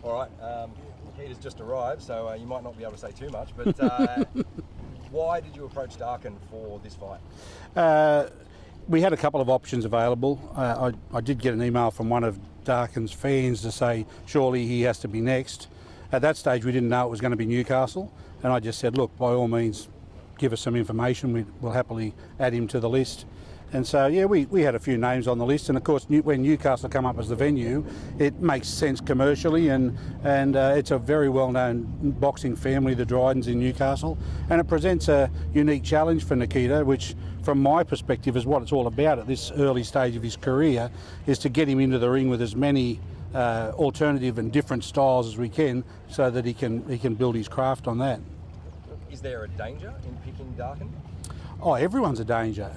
All right, Nikita's just arrived, so you might not be able to say too much, but why did you approach Darkon for this fight? We had a couple of options available. I did get an email from one of Darkon's fans to say surely he has to be next. At that stage we didn't know it was going to be Newcastle, and I just said, look, by all means give us some information, we'll happily add him to the list. And so, yeah, we had a few names on the list, and of course when Newcastle come up as the venue, it makes sense commercially, and it's a very well-known boxing family, the Drydens in Newcastle, and it presents a unique challenge for Nikita, which from my perspective is what it's all about at this early stage of his career, is to get him into the ring with as many alternative and different styles as we can, so that he can build his craft on that. Is there a danger in picking Darkon? Oh, everyone's a danger.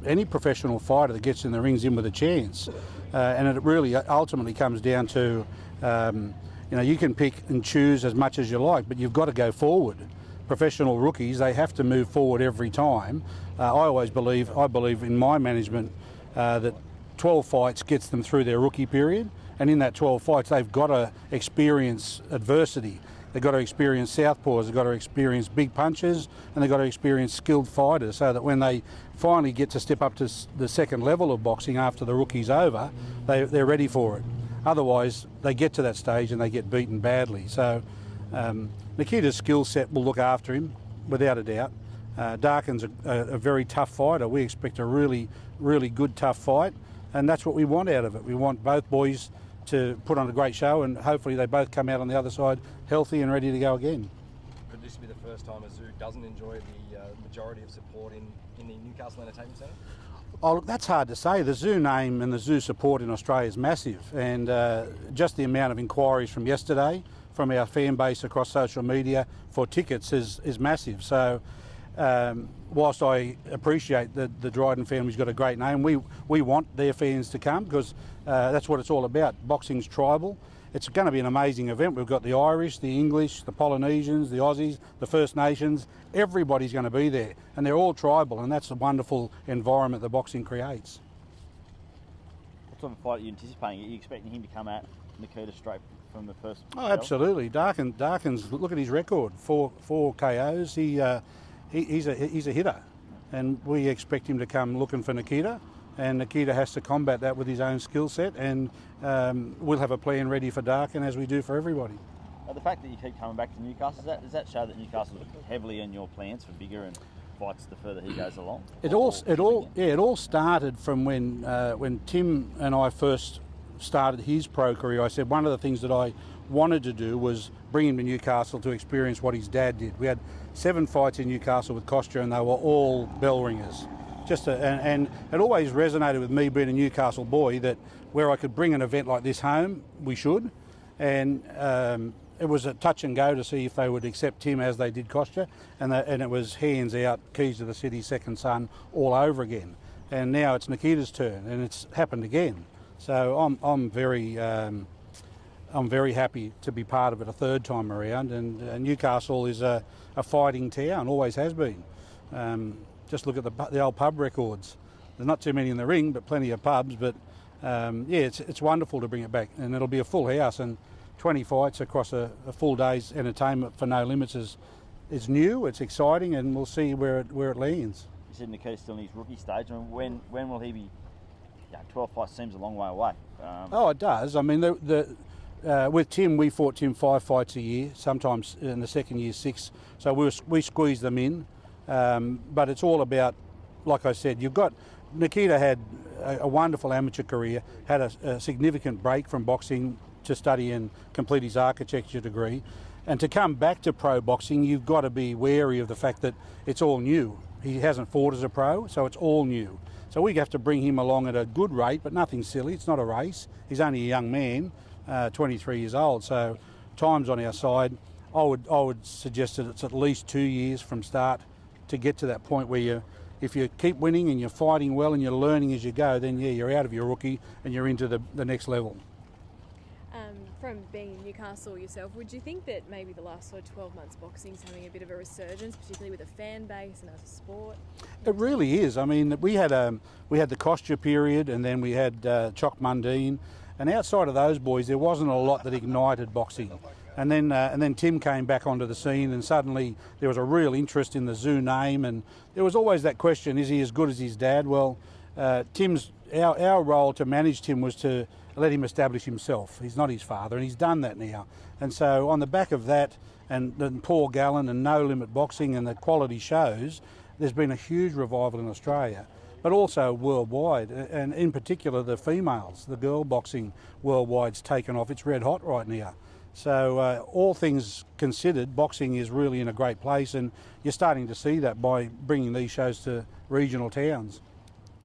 Any professional fighter that gets in the ring's in with a chance, and it really ultimately comes down to, you can pick and choose as much as you like, but you've got to go forward. Professional rookies, they have to move forward every time. I believe in my management that 12 fights gets them through their rookie period, and in that 12 fights they've got to experience adversity. They've got to experience southpaws, they've got to experience big punches, and they've got to experience skilled fighters, so that when they finally get to step up to the second level of boxing after the rookie's over, they're ready for it. Otherwise, they get to that stage and they get beaten badly. So Nikita's skill set will look after him, without a doubt. Darkon's a very tough fighter. We expect a really, really good, tough fight, and that's what we want out of it. We want both boys to put on a great show, and hopefully they both come out on the other side healthy and ready to go again. Could this be the first time a Tszyu doesn't enjoy the majority of support in the Newcastle Entertainment Centre? Oh, look, that's hard to say. The Tszyu name and the Tszyu support in Australia is massive, and just the amount of inquiries from yesterday from our fan base across social media for tickets is massive. So whilst I appreciate that the Dryden family's got a great name, we want their fans to come, because that's what it's all about. Boxing's tribal. It's going to be an amazing event. We've got the Irish, the English, the Polynesians, the Aussies, the First Nations. Everybody's going to be there, and they're all tribal, and that's a wonderful environment that boxing creates. What sort of fight are you anticipating? Are you expecting him to come at Nikita straight from the first? Oh, absolutely. Darkon's, look at his record, four KOs. He's a hitter, and we expect him to come looking for Nikita, and Nikita has to combat that with his own skill set, and we'll have a plan ready for Darkon, as we do for everybody. The fact that you keep coming back to Newcastle, does that show that Newcastle's heavily in your plans for bigger and fights the further he goes along? It all started from when Tim and I first started his pro career. I said one of the things that I wanted to do was bring him to Newcastle to experience what his dad did. We had 7 fights in Newcastle with Kostya, and they were all bell ringers. And it always resonated with me, being a Newcastle boy, that where I could bring an event like this home, we should. And it was a touch and go to see if they would accept Tim as they did Kostya, and it was hands out, keys to the city, second son, all over again. And now it's Nikita's turn, and it's happened again. So I'm very happy to be part of it a third time around, and Newcastle is a fighting town, always has been. Just look at the old pub records. There's not too many in the ring, but plenty of pubs. But it's wonderful to bring it back, and it'll be a full house, and 20 fights across a full day's entertainment for no limits is new, it's exciting, and we'll see where it lands. You said Nikita's still in his rookie stage. I mean, when will he be? 12 fights seems a long way away. It does. I mean, with Tim, we fought Tim 5 fights a year, sometimes in the second year 6. So we squeeze them in. But it's all about, like I said, Nikita had a wonderful amateur career, had a significant break from boxing to study and complete his architecture degree. And to come back to pro boxing, you've got to be wary of the fact that it's all new. He hasn't fought as a pro, so it's all new. So we have to bring him along at a good rate, but nothing silly. It's not a race. He's only a young man, 23 years old, so time's on our side. I would suggest that it's at least 2 years from start to get to that point where if you keep winning and you're fighting well and you're learning as you go, then you're out of your rookie and you're into the next level. From being in Newcastle yourself, would you think that maybe the last 12 months boxing's having a bit of a resurgence, particularly with the fan base and as a sport? It really is. I mean, we had the Kostya period, and then we had Choc Mundine, And outside of those boys, there wasn't a lot that ignited boxing. And then Tim came back onto the scene, and suddenly there was a real interest in the Tszyu name, and there was always that question, is he as good as his dad? Well, our role to manage Tim was to let him establish himself. He's not his father, and he's done that now. And so on the back of that, and Paul Gallen and No Limit Boxing and the quality shows, there's been a huge revival in Australia, but also worldwide, and in particular the females. The girl boxing worldwide's taken off. It's red hot right now. So all things considered, boxing is really in a great place, and you're starting to see that by bringing these shows to regional towns.